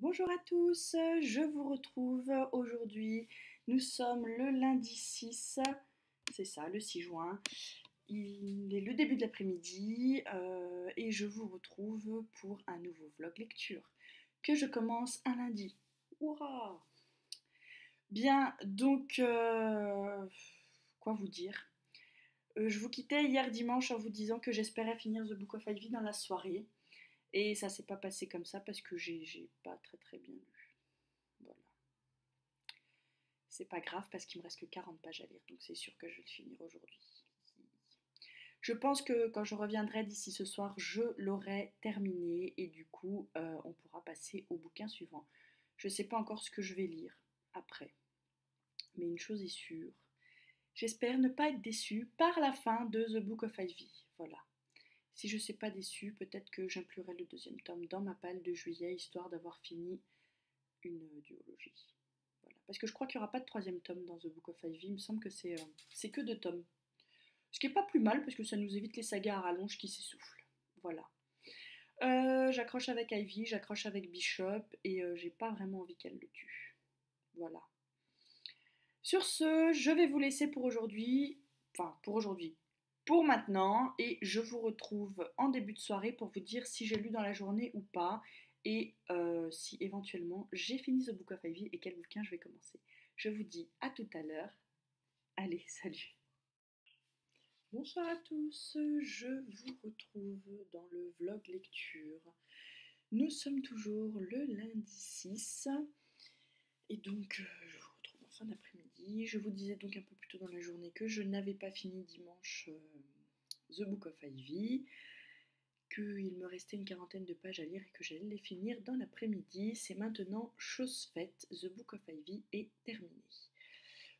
Bonjour à tous, je vous retrouve aujourd'hui. Nous sommes le lundi 6, c'est ça, le 6 juin. Il est le début de l'après-midi et je vous retrouve pour un nouveau vlog lecture que je commence un lundi. Hurrah! Bien, donc, quoi vous dire? Je vous quittais hier dimanche en vous disant que j'espérais finir The Book of Ivy dans la soirée. Et ça s'est pas passé comme ça parce que j'ai pas très bien lu. Voilà. C'est pas grave parce qu'il me reste que 40 pages à lire, donc c'est sûr que je vais le finir aujourd'hui. Je pense que quand je reviendrai d'ici ce soir, je l'aurai terminé et du coup, on pourra passer au bouquin suivant. Je sais pas encore ce que je vais lire après, mais une chose est sûre, j'espère ne pas être déçue par la fin de The Book of Ivy. Voilà. Si je ne suis pas déçue, peut-être que j'inclurai le deuxième tome dans ma palle de juillet, histoire d'avoir fini une duologie. Voilà. Parce que je crois qu'il n'y aura pas de troisième tome dans The Book of Ivy, il me semble que c'est que deux tomes. Ce qui n'est pas plus mal, parce que ça nous évite les sagas à rallonge qui s'essoufflent. Voilà. J'accroche avec Ivy, j'accroche avec Bishop, et j'ai pas vraiment envie qu'elle le tue. Voilà. Sur ce, je vais vous laisser pour aujourd'hui. Enfin, pour aujourd'hui. Pour maintenant, et je vous retrouve en début de soirée pour vous dire si j'ai lu dans la journée ou pas, et si éventuellement j'ai fini The Book of Ivy et quel bouquin je vais commencer. Je vous dis à tout à l'heure. Allez, salut. Bonsoir à tous, je vous retrouve dans le vlog lecture. Nous sommes toujours le lundi 6 et donc je vous retrouve en fin d'après-midi. Je vous disais donc un peu plus tôt dans la journée que je n'avais pas fini dimanche The Book of Ivy, qu'il me restait une quarantaine de pages à lire et que j'allais les finir dans l'après-midi. C'est maintenant chose faite, The Book of Ivy est terminé.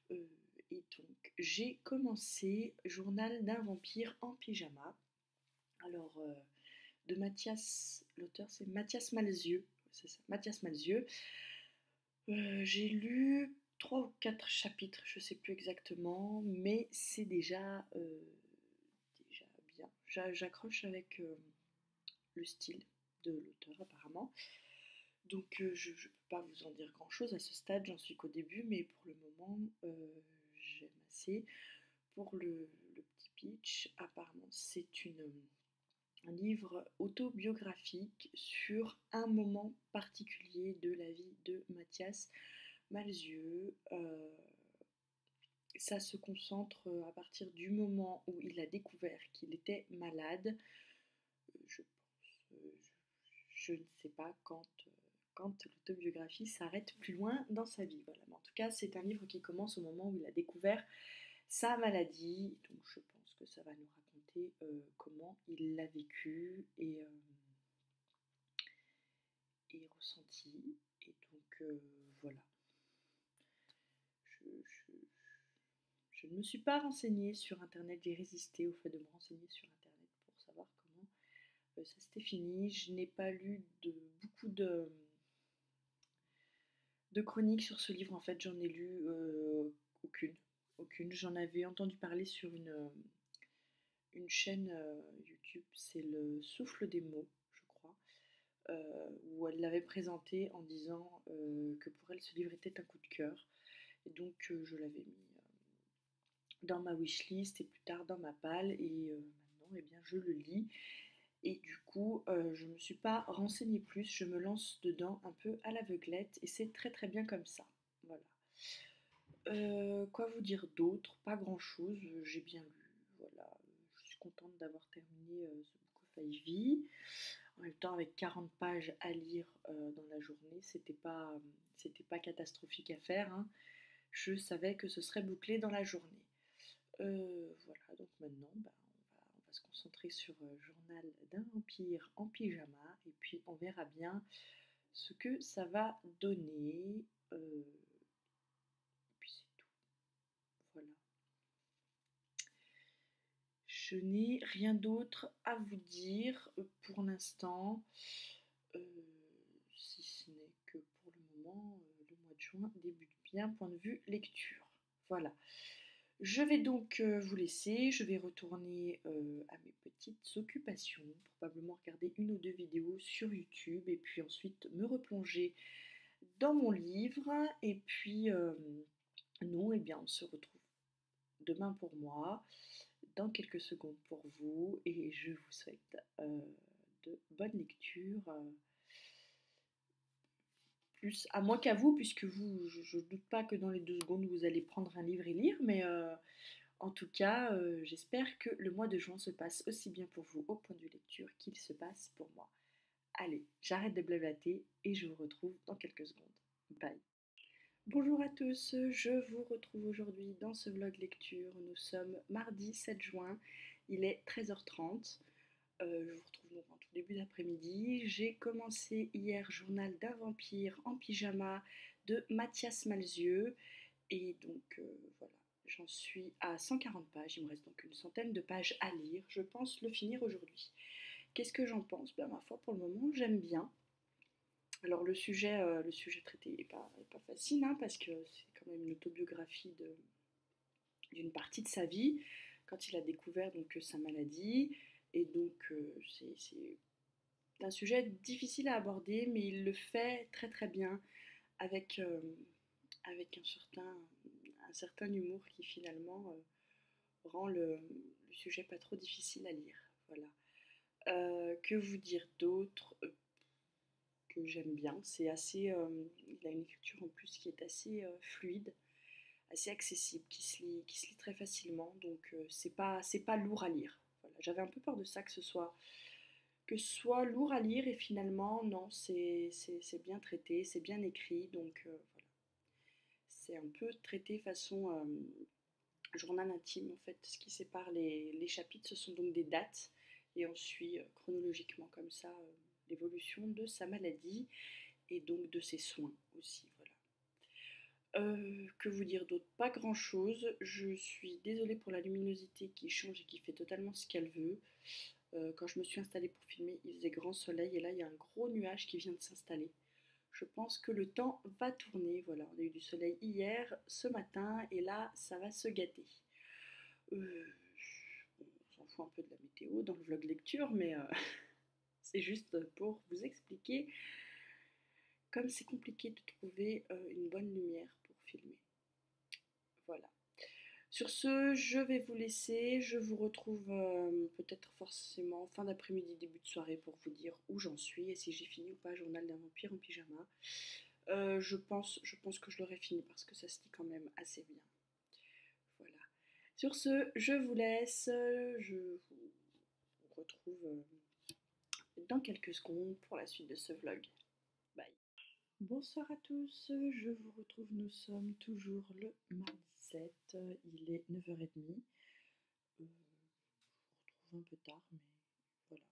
Et donc j'ai commencé Journal d'un vampire en pyjama. Alors de Mathias, l'auteur c'est Mathias Malzieu, c'est ça, Mathias Malzieu. J'ai lu 3 ou 4 chapitres, je sais plus exactement, mais c'est déjà bien. J'accroche avec le style de l'auteur apparemment. Donc je ne peux pas vous en dire grand chose à ce stade, j'en suis qu'au début, mais pour le moment j'aime assez. Pour le petit pitch, apparemment c'est un livre autobiographique sur un moment particulier de la vie de Mathias Malzieu. Ça se concentre à partir du moment où il a découvert qu'il était malade. Je pense, je ne sais pas quand l'autobiographie s'arrête plus loin dans sa vie. Voilà. Mais en tout cas, c'est un livre qui commence au moment où il a découvert sa maladie. Donc je pense que ça va nous raconter comment il l'a vécu et ressenti. Et donc voilà. Je, je ne me suis pas renseignée sur Internet, j'ai résisté au fait de me renseigner sur Internet pour savoir comment ça s'était fini. Je n'ai pas lu beaucoup de chroniques sur ce livre, en fait, j'en ai lu aucune. Aucune. J'en avais entendu parler sur une chaîne YouTube, c'est le Souffle des mots, je crois, où elle l'avait présenté en disant que pour elle ce livre était un coup de cœur. Et donc je l'avais mis dans ma wishlist et plus tard dans ma palle et maintenant eh bien, je le lis et du coup je ne me suis pas renseignée plus, je me lance dedans un peu à l'aveuglette et c'est très bien comme ça. Voilà. Quoi vous dire d'autre? Pas grand chose, j'ai bien lu. Voilà. Je suis contente d'avoir terminé The Book of Ivy. En même temps, avec 40 pages à lire dans la journée, c'était pas catastrophique à faire, hein. Je savais que ce serait bouclé dans la journée. Voilà, donc maintenant, bah, on va se concentrer sur Journal d'un vampire en pyjama, et puis on verra bien ce que ça va donner. Et puis c'est tout. Voilà. Je n'ai rien d'autre à vous dire pour l'instant, si ce n'est que pour le moment, le mois de juin débute bien, point de vue lecture. Voilà. Je vais donc vous laisser, je vais retourner à mes petites occupations, probablement regarder une ou deux vidéos sur YouTube et puis ensuite me replonger dans mon livre. Et puis nous, eh bien, on se retrouve demain pour moi, dans quelques secondes pour vous et je vous souhaite de bonnes lectures. Plus à moi qu'à vous, puisque vous, je ne doute pas que dans les 2 secondes, vous allez prendre un livre et lire, mais en tout cas, j'espère que le mois de juin se passe aussi bien pour vous au point de vue lecture qu'il se passe pour moi. Allez, j'arrête de blablater et je vous retrouve dans quelques secondes. Bye. Bonjour à tous, je vous retrouve aujourd'hui dans ce vlog lecture. Nous sommes mardi 7 juin, il est 13h30. Je vous retrouve donc en tout début d'après-midi. J'ai commencé hier Journal d'un vampire en pyjama de Mathias Malzieu. Et donc voilà, j'en suis à 140 pages. Il me reste donc une centaine de pages à lire. Je pense le finir aujourd'hui. Qu'est-ce que j'en pense? Ben, ma foi, pour le moment, j'aime bien. Alors le sujet traité est pas facile, hein, parce que c'est quand même une autobiographie d'une partie de sa vie, quand il a découvert donc sa maladie. Et donc c'est un sujet difficile à aborder, mais il le fait très très bien avec, avec un certain humour qui finalement rend le sujet pas trop difficile à lire. Voilà. Que vous dire d'autre? Que j'aime bien. C'est assez, il a une écriture en plus qui est assez fluide, assez accessible, qui se lit très facilement. Donc c'est pas lourd à lire. Voilà. J'avais un peu peur de ça, que ce soit lourd à lire et finalement non, c'est bien traité, c'est bien écrit. Donc voilà. C'est un peu traité façon journal intime en fait. Ce qui sépare les chapitres, ce sont donc des dates et on suit chronologiquement comme ça l'évolution de sa maladie et donc de ses soins aussi. Voilà. Que vous dire d'autre? Pas grand chose. Je suis désolée pour la luminosité qui change et qui fait totalement ce qu'elle veut. Quand je me suis installée pour filmer, il faisait grand soleil et là il y a un gros nuage qui vient de s'installer. Je pense que le temps va tourner. Voilà, on a eu du soleil hier, ce matin et là ça va se gâter. Euh, on s'en fout un peu de la météo dans le vlog lecture, mais c'est juste pour vous expliquer comme c'est compliqué de trouver une bonne lumière pour filmer. Voilà. Sur ce, je vais vous laisser. Je vous retrouve peut-être forcément fin d'après-midi, début de soirée pour vous dire où j'en suis et si j'ai fini ou pas Journal d'un vampire en pyjama. Je pense que je l'aurai fini parce que ça se lit quand même assez bien. Voilà. Sur ce, je vous laisse. Je vous retrouve dans quelques secondes pour la suite de ce vlog. Bye. Bonsoir à tous, je vous retrouve, nous sommes toujours le mardi 7, il est 9h30. Je vous retrouve un peu tard, mais voilà.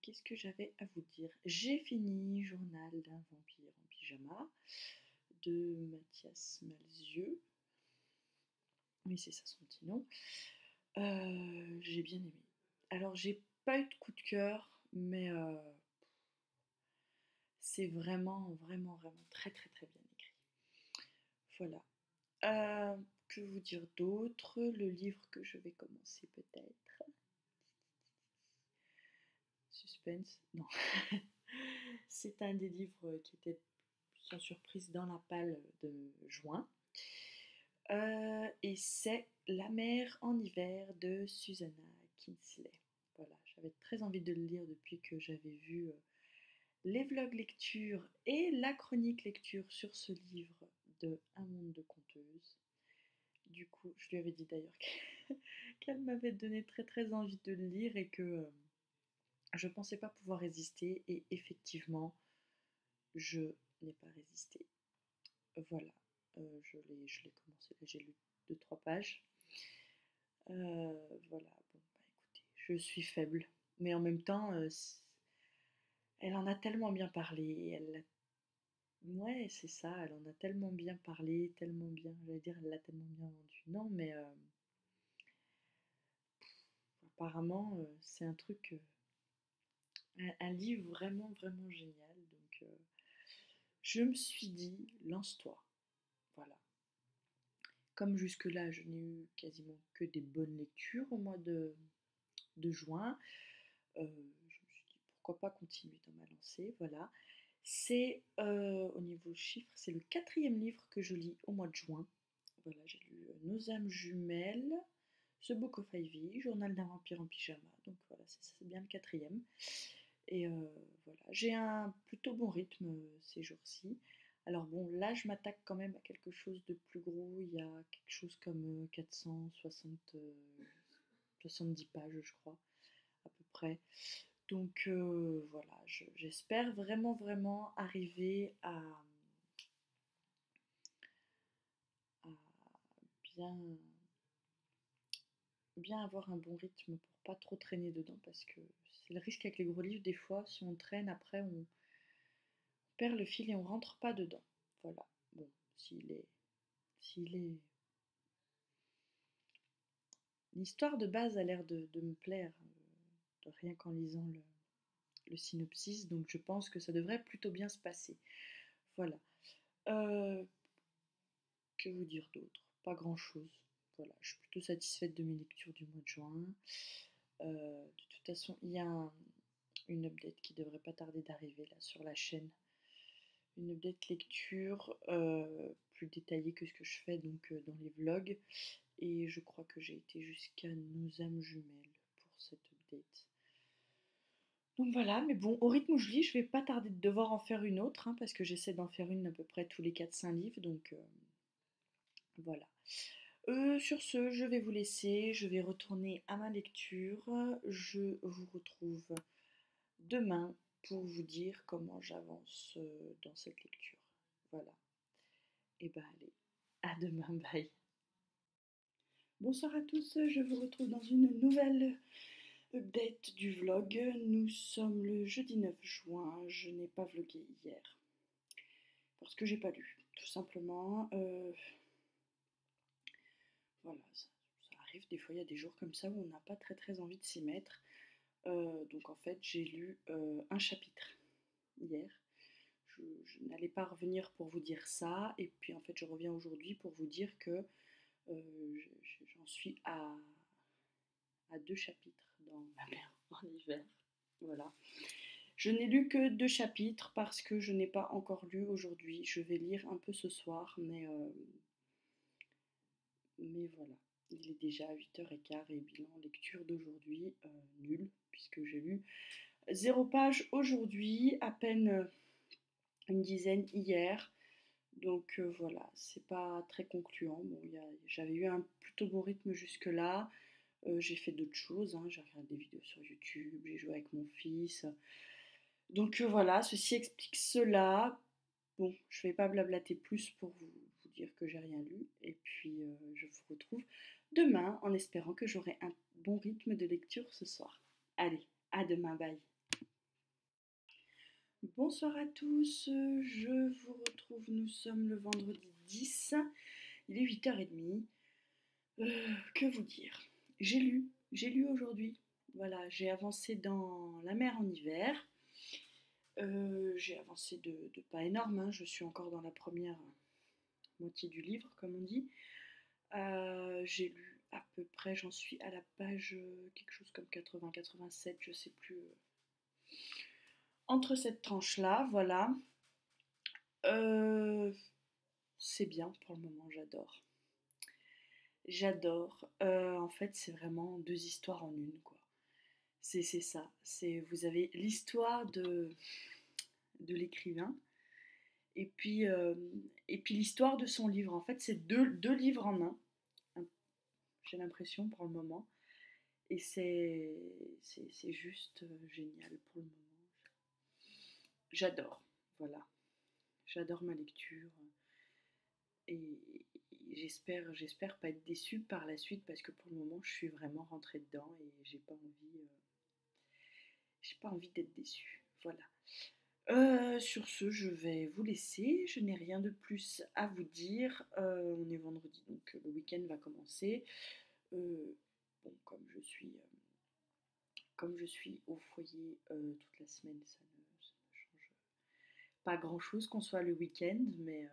Qu'est-ce que j'avais à vous dire? J'ai fini Journal d'un vampire en pyjama de Mathias Malzieu. Oui, c'est ça son petit nom. J'ai bien aimé. Alors, j'ai pas eu de coup de cœur, mais c'est vraiment très très très bien écrit. Voilà. Que vous dire d'autre? Le livre que je vais commencer peut-être. Suspense? Non. C'est un des livres qui était sans surprise dans la palle de juin. Et c'est La mer en hiver de Susanna Kinsley. Voilà, j'avais très envie de le lire depuis que j'avais vu les vlogs lecture et la chronique lecture sur ce livre de Un monde de conteuse. Du coup, je lui avais dit d'ailleurs qu'elle m'avait donné très très envie de le lire et que je pensais pas pouvoir résister et effectivement, je n'ai pas résisté. Voilà, je l'ai commencé, j'ai lu 2-3 pages. Voilà, bon bah écoutez, je suis faible, mais en même temps, elle en a tellement bien parlé, ouais, c'est ça, elle en a tellement bien parlé, tellement bien, j'allais dire, elle l'a tellement bien vendu. Non, mais apparemment, c'est un truc, un livre vraiment génial. Donc, je me suis dit, lance-toi. Voilà. comme jusque-là, je n'ai eu quasiment que des bonnes lectures au mois de juin, je me suis dit pourquoi pas continuer dans ma lancée, voilà. C'est au niveau chiffres, c'est le quatrième livre que je lis au mois de juin. Voilà, j'ai lu Nos âmes jumelles, The Book of Ivy, Journal d'un vampire en pyjama. Donc voilà, c'est bien le quatrième. Et voilà, j'ai un plutôt bon rythme ces jours-ci. Alors bon, là je m'attaque quand même à quelque chose de plus gros. Il y a quelque chose comme 460, 70 pages, je crois, à peu près. Donc voilà, j'espère vraiment vraiment arriver à bien, bien avoir un bon rythme pour pas trop traîner dedans parce que c'est le risque avec les gros livres, des fois, si on traîne après, on perd le fil et on rentre pas dedans. Voilà. Bon, s'il est... L'histoire de base a l'air de me plaire, rien qu'en lisant le synopsis, donc je pense que ça devrait plutôt bien se passer. Voilà. Euh, que vous dire d'autre? Pas grand-chose. Voilà, je suis plutôt satisfaite de mes lectures du mois de juin. De toute façon, il y a une update qui devrait pas tarder d'arriver là sur la chaîne. Une update lecture plus détaillée que ce que je fais donc dans les vlogs. Et je crois que j'ai été jusqu'à Nos âmes jumelles pour cette update. Donc voilà, mais bon, au rythme où je lis, je vais pas tarder de devoir en faire une autre, hein, parce que j'essaie d'en faire une à peu près tous les 4-5 livres, donc voilà. Sur ce, je vais vous laisser, je vais retourner à ma lecture. Je vous retrouve demain pour vous dire comment j'avance dans cette lecture. Voilà. Et ben allez, à demain, bye. Bonsoir à tous, je vous retrouve dans une nouvelle update du vlog. Nous sommes le jeudi 9 juin, je n'ai pas vlogué hier parce que j'ai pas lu, tout simplement. Voilà, ça arrive, des fois il y a des jours comme ça où on n'a pas très envie de s'y mettre. Donc en fait j'ai lu un chapitre hier. Je n'allais pas revenir pour vous dire ça, et puis en fait je reviens aujourd'hui pour vous dire que j'en suis à 2 chapitres dans Ma mère en hiver. Voilà. Je n'ai lu que 2 chapitres parce que je n'ai pas encore lu aujourd'hui. Je vais lire un peu ce soir, mais voilà. Il est déjà 8h15 et bilan lecture d'aujourd'hui nul, puisque j'ai lu 0 page aujourd'hui, à peine une dizaine hier. Donc voilà, c'est pas très concluant. Bon, j'avais eu un plutôt bon rythme jusque-là. J'ai fait d'autres choses, hein. J'ai regardé des vidéos sur YouTube, j'ai joué avec mon fils. Donc voilà, ceci explique cela. Bon, je vais pas blablater plus pour vous dire que j'ai rien lu. Et puis je vous retrouve demain en espérant que j'aurai un bon rythme de lecture ce soir. Allez, à demain, bye. Bonsoir à tous, je vous retrouve, nous sommes le vendredi 10, il est 8h30. Que vous dire? J'ai lu aujourd'hui. Voilà, j'ai avancé dans La mer en hiver. J'ai avancé de pas énorme, hein. Je suis encore dans la première moitié du livre, comme on dit. J'ai lu à peu près, j'en suis à la page quelque chose comme 80-87, je sais plus. Entre cette tranche-là, voilà. Euh, c'est bien pour le moment, j'adore. J'adore. En fait, c'est vraiment 2 histoires en une, quoi. C'est ça. Vous avez l'histoire de l'écrivain et puis l'histoire de son livre. En fait, c'est deux livres en un, hein, j'ai l'impression pour le moment. Et c'est juste génial pour le moment. J'adore. Voilà. J'adore ma lecture. Et j'espère pas être déçue par la suite parce que pour le moment, je suis vraiment rentrée dedans et j'ai pas envie d'être déçue. Voilà. Sur ce, je vais vous laisser. Je n'ai rien de plus à vous dire. On est vendredi, donc le week-end va commencer. Bon, comme je suis au foyer toute la semaine, ça ne change pas grand-chose qu'on soit le week-end, mais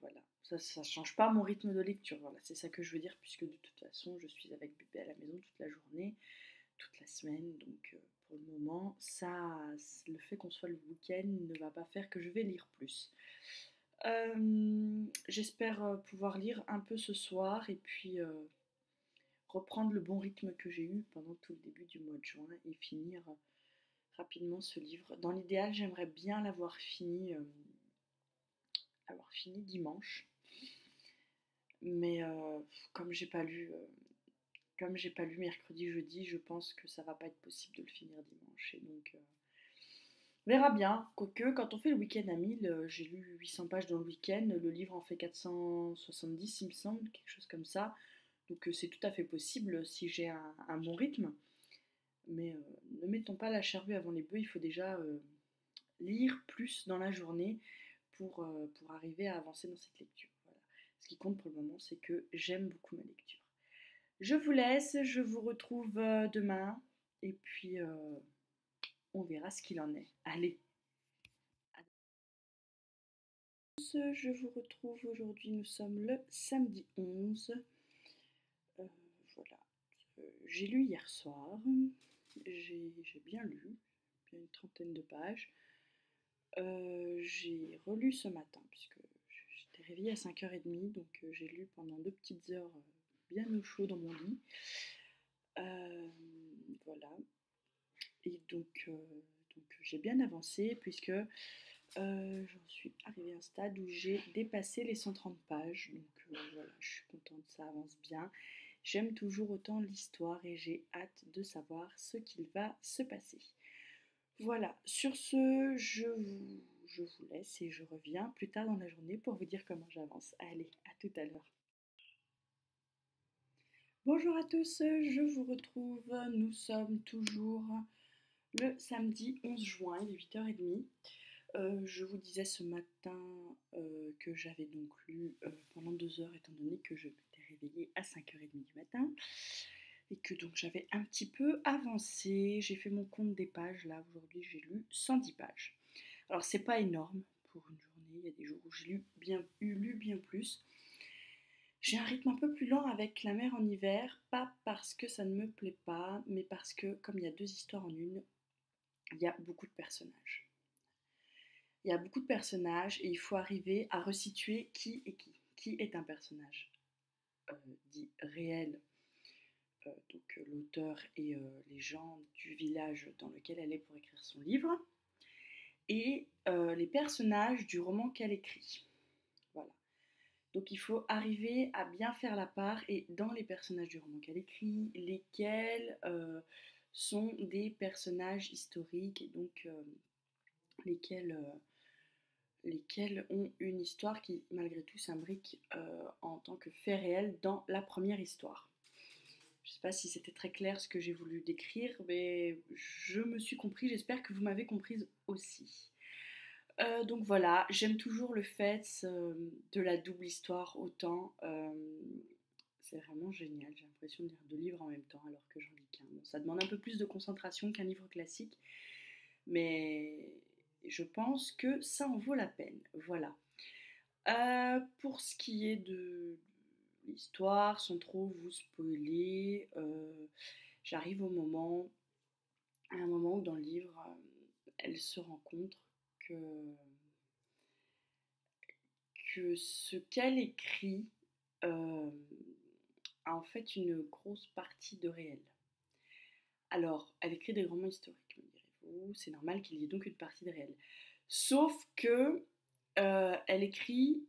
voilà. ça change pas mon rythme de lecture, voilà, c'est ça que je veux dire, puisque de toute façon, je suis avec bébé à la maison toute la journée, toute la semaine, donc pour le moment, ça, le fait qu'on soit le week-end ne va pas faire que je vais lire plus. J'espère pouvoir lire un peu ce soir et puis reprendre le bon rythme que j'ai eu pendant tout le début du mois de juin et finir rapidement ce livre. Dans l'idéal, j'aimerais bien l'avoir fini dimanche, mais comme j'ai pas lu, comme j'ai pas lu mercredi, jeudi, je pense que ça va pas être possible de le finir dimanche. Et donc, on verra bien. Quoique, quand on fait le week-end à 1000, j'ai lu 800 pages dans le week-end, le livre en fait 470, il me semble, quelque chose comme ça. Donc, c'est tout à fait possible si j'ai un bon rythme. Mais ne mettons pas la charrue avant les bœufs, il faut déjà lire plus dans la journée pour arriver à avancer dans cette lecture. Voilà. Ce qui compte pour le moment, c'est que j'aime beaucoup ma lecture. Je vous laisse, je vous retrouve demain et puis on verra ce qu'il en est. Allez, à tous, je vous retrouve aujourd'hui, nous sommes le samedi 11. Voilà, j'ai lu hier soir, j'ai bien lu, bien une trentaine de pages. J'ai relu ce matin puisque j'étais réveillée à 5h30, donc j'ai lu pendant 2 petites heures bien au chaud dans mon lit. Voilà. Et donc j'ai bien avancé puisque j'en suis arrivée à un stade où j'ai dépassé les 130 pages. Donc voilà, je suis contente, ça avance bien. J'aime toujours autant l'histoire et j'ai hâte de savoir ce qu'il va se passer. Voilà, sur ce, je vous laisse et je reviens plus tard dans la journée pour vous dire comment j'avance. Allez, à tout à l'heure. Bonjour à tous, je vous retrouve. Nous sommes toujours le samedi 11 juin, il est 8h30. Je vous disais ce matin que j'avais donc lu pendant 2 heures étant donné que je m'étais réveillée à 5h30 du matin et que donc j'avais un petit peu avancé. J'ai fait mon compte des pages, là aujourd'hui j'ai lu 110 pages. Alors c'est pas énorme pour une journée, il y a des jours où j'ai lu bien plus. J'ai un rythme un peu plus lent avec La mer en hiver, pas parce que ça ne me plaît pas, mais parce que comme il y a 2 histoires en une, il y a beaucoup de personnages. Il y a beaucoup de personnages et il faut arriver à resituer qui est qui. Qui est un personnage dit réel, donc l'auteur et les gens du village dans lequel elle est pour écrire son livre, et les personnages du roman qu'elle écrit. Voilà. Donc il faut arriver à bien faire la part et dans les personnages du roman qu'elle écrit, lesquels sont des personnages historiques et donc lesquels ont une histoire qui malgré tout s'imbrique en tant que fait réel dans la première histoire. Je ne sais pas si c'était très clair ce que j'ai voulu décrire, mais je me suis compris, j'espère que vous m'avez comprise aussi. Donc voilà, j'aime toujours le fait de la double histoire autant. C'est vraiment génial, j'ai l'impression de lire 2 livres en même temps alors que j'en lis qu'un. Bon, ça demande un peu plus de concentration qu'un livre classique, mais je pense que ça en vaut la peine. Voilà. Pour ce qui est de l'histoire, sans trop vous spoiler, j'arrive à un moment où dans le livre, elle se rend compte que, que ce qu'elle écrit a en fait une grosse partie de réel. Alors, elle écrit des romans historiques, me direz-vous, c'est normal qu'il y ait donc une partie de réel. Sauf que elle écrit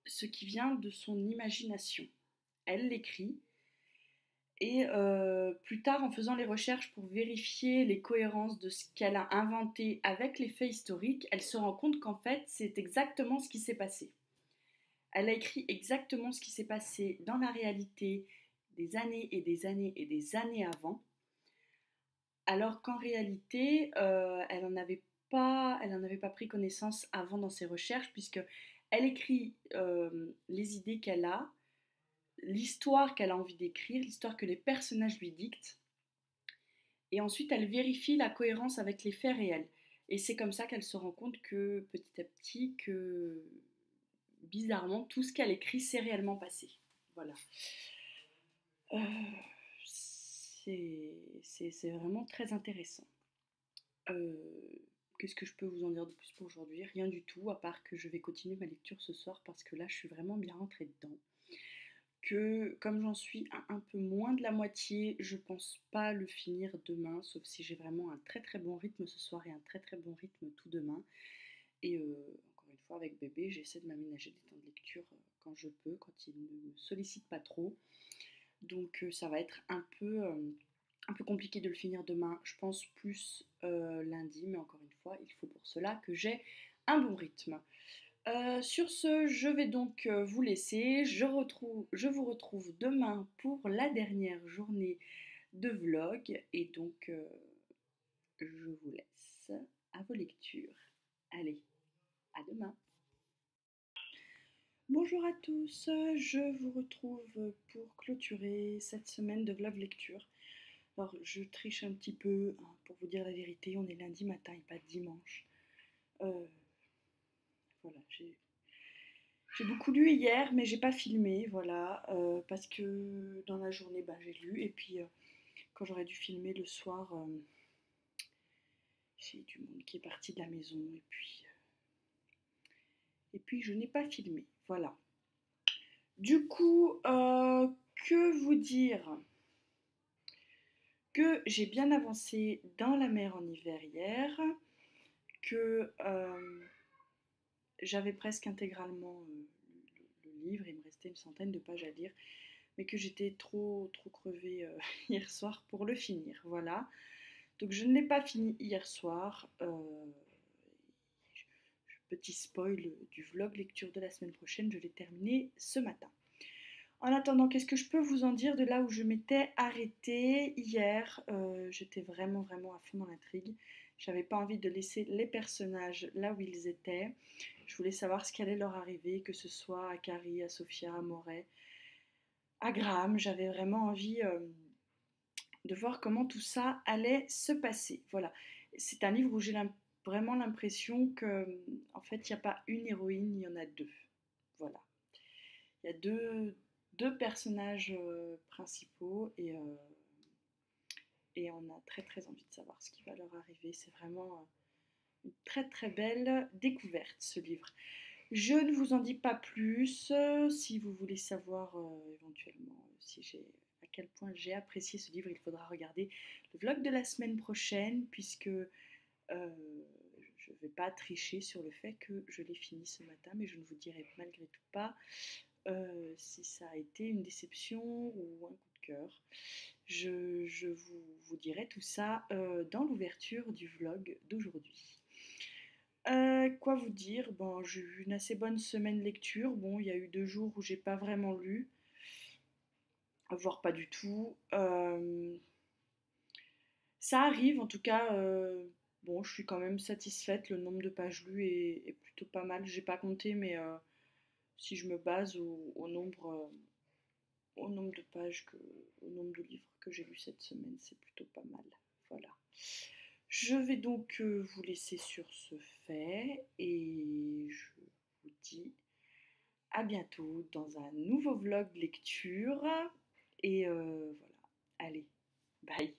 ce qui vient de son imagination. Elle l'écrit et plus tard, en faisant les recherches pour vérifier les cohérences de ce qu'elle a inventé avec les faits historiques, elle se rend compte qu'en fait, c'est exactement ce qui s'est passé. Elle a écrit exactement ce qui s'est passé dans la réalité des années et des années et des années avant, alors qu'en réalité, elle n'en avait pas pris connaissance avant dans ses recherches, puisque elle écrit les idées qu'elle a, l'histoire qu'elle a envie d'écrire, l'histoire que les personnages lui dictent, et ensuite elle vérifie la cohérence avec les faits réels. Et c'est comme ça qu'elle se rend compte que petit à petit, que bizarrement, tout ce qu'elle écrit s'est réellement passé. Voilà. Euh, c'est vraiment très intéressant. Euh, Qu'est-ce que je peux vous en dire de plus pour aujourd'hui? Rien du tout, à part que je vais continuer ma lecture ce soir parce que là, je suis vraiment bien rentrée dedans. Que comme j'en suis à un peu moins de la moitié, je pense pas le finir demain, sauf si j'ai vraiment un très très bon rythme ce soir et un très très bon rythme tout demain. Et encore une fois, avec bébé, j'essaie de m'aménager des temps de lecture quand je peux, quand il ne me sollicite pas trop. Donc ça va être un peu compliqué de le finir demain. Je pense plus lundi, mais encore une fois, il faut pour cela que j'ai un bon rythme. Sur ce, je vais donc vous laisser. Je vous retrouve demain pour la dernière journée de vlog. Et donc, je vous laisse à vos lectures. Allez, à demain. Bonjour à tous, je vous retrouve pour clôturer cette semaine de vlog lecture. Alors, je triche un petit peu, hein, pour vous dire la vérité, on est lundi matin et pas dimanche. Voilà, j'ai beaucoup lu hier, mais j'ai pas filmé, voilà, parce que dans la journée, bah, j'ai lu, et puis quand j'aurais dû filmer le soir, j'ai du monde qui est parti de la maison, et puis je n'ai pas filmé, voilà. Du coup, que vous dire? Que j'ai bien avancé dans La mer en hiver hier, que j'avais presque intégralement le livre, il me restait une centaine de pages à lire, mais que j'étais trop crevée hier soir pour le finir. Voilà. Donc je ne l'ai pas fini hier soir. Petit spoil du vlog lecture de la semaine prochaine, je l'ai terminé ce matin. En attendant, qu'est-ce que je peux vous en dire de là où je m'étais arrêtée hier? J'étais vraiment à fond dans l'intrigue. J'avais pas envie de laisser les personnages là où ils étaient. Je voulais savoir ce qui allait leur arriver, que ce soit à Carrie, à Sophia, à Moray, à Graham. J'avais vraiment envie de voir comment tout ça allait se passer. Voilà. C'est un livre où j'ai vraiment l'impression que, en fait, il n'y a pas une héroïne, il y en a deux. Voilà. Il y a deux personnages principaux et on a très envie de savoir ce qui va leur arriver. C'est vraiment une très belle découverte, ce livre. Je ne vous en dis pas plus. Si vous voulez savoir éventuellement si à quel point j'ai apprécié ce livre, il faudra regarder le vlog de la semaine prochaine, puisque je ne vais pas tricher sur le fait que je l'ai fini ce matin, mais je ne vous dirai malgré tout pas si ça a été une déception ou un coup de cœur. Je vous dirai tout ça dans l'ouverture du vlog d'aujourd'hui. Quoi vous dire? Bon, j'ai eu une assez bonne semaine lecture. Bon, il y a eu 2 jours où j'ai pas vraiment lu, voire pas du tout. Ça arrive, en tout cas. Bon, je suis quand même satisfaite. Le nombre de pages lues est plutôt pas mal. J'ai pas compté, mais si je me base au nombre de pages au nombre de livres que j'ai lus cette semaine, c'est plutôt pas mal. Voilà. Je vais donc vous laisser sur ce fait et je vous dis à bientôt dans un nouveau vlog lecture. Et voilà, allez, bye.